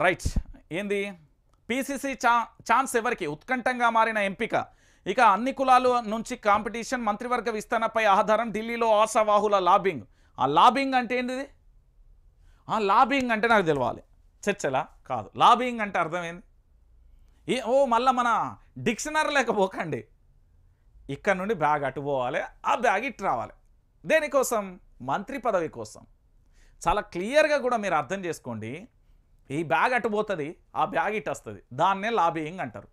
Right. ఏంది PCC chance ఎవరికి ఉత్కంఠంగా మారిన ఎంపిక. ఇక అన్ని కులాల నుంచి కాంపిటీషన్, మంత్రివర్గ విస్తరణపై ఆధారం, ఢిల్లీలో ఆశావాహుల లాబింగ్. ఆ లాబింగ్ అంటే ఏంటిది? ఆ లాబింగ్ అంటే నాకు తెలవాలి. చర్చలా కాదు, లాబింగ్ అంటే అర్థమైంది. మళ్ళీ మన డిక్షనరీ లేకపోకండి. ఇక్కడ నుండి బ్యాగ్ అటు పోవాలి, ఆ బ్యాగ్ ఇటు రావాలి. దేనికోసం? మంత్రి పదవి కోసం. చాలా క్లియర్గా కూడా మీరు అర్థం చేసుకోండి. ఈ బ్యాగ్ అటు పోతుంది, ఆ బ్యాగ్ ఇటు వస్తుంది. దాన్నే లాబియింగ్ అంటారు.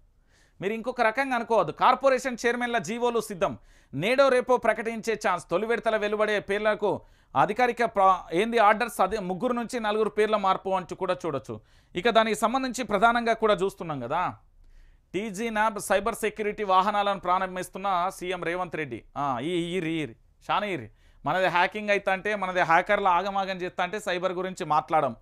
మీరు ఇంకొక రకంగా అనుకోవద్దు. కార్పొరేషన్ చైర్మన్ల జీవోలు సిద్ధం, నేడో రేపో ప్రకటించే ఛాన్స్. తొలి విడతల వెలువడే పేర్లకు అధికారిక ఏంది ఆర్డర్స్, అదే 3 నుంచి 4 పేర్ల మార్పు అంటూ కూడా చూడొచ్చు. ఇక దానికి సంబంధించి ప్రధానంగా కూడా చూస్తున్నాం కదా, టీజీ న్యాబ్ సైబర్ సెక్యూరిటీ వాహనాలను ప్రారంభిస్తున్న సీఎం రేవంత్ రెడ్డి. ఈరి షానీరి మనది హ్యాకింగ్ అయితే అంటే, మనది హ్యాకర్లు ఆగమాగం చేస్తా అంటే సైబర్ గురించి మాట్లాడడం,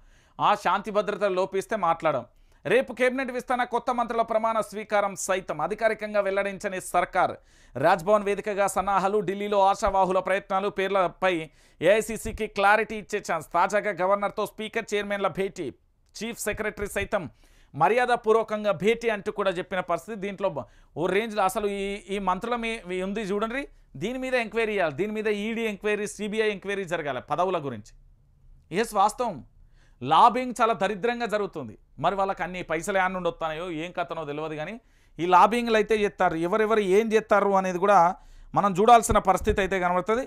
శాంతి భద్రతలు లోపిస్తే మాట్లాడడం. రేపు కేబినెట్ విస్తరణ, కొత్త మంత్రుల ప్రమాణ స్వీకారం సైతం అధికారికంగా వెల్లడించని సర్కార్. రాజ్భవన్ వేదికగా సన్నాహాలు, ఢిల్లీలో ఆశావాహుల ప్రయత్నాలు, పేర్లపై ఏఐసీసీకి క్లారిటీ ఇచ్చే ఛాన్స్. తాజాగా గవర్నర్తో స్పీకర్, చైర్మన్ల భేటీ, చీఫ్ సెక్రటరీ సైతం మర్యాదపూర్వకంగా భేటీ అంటూ కూడా చెప్పిన పరిస్థితి. దీంట్లో ఓ రేంజ్లో అసలు ఈ మంత్రుల ఉంది చూడండి, దీని మీద ఎంక్వైరీ చేయాలి. దీని మీద ఈడీ ఎంక్వైరీ, సిబిఐ ఎంక్వైరీ జరగాలి పదవుల గురించి. ఎస్, వాస్తవం లాబింగ్ చాలా దరిద్రంగా జరుగుతుంది. మరి వాళ్ళకి అన్ని పైసలు ఏమన్నా నుండి వస్తున్నాయో ఏం కథనో తెలియదు, కానీ ఈ లాబింగ్లు అయితే చేస్తారు. ఎవరెవరు ఏం చేస్తారు అనేది కూడా మనం చూడాల్సిన పరిస్థితి అయితే కనబడుతుంది.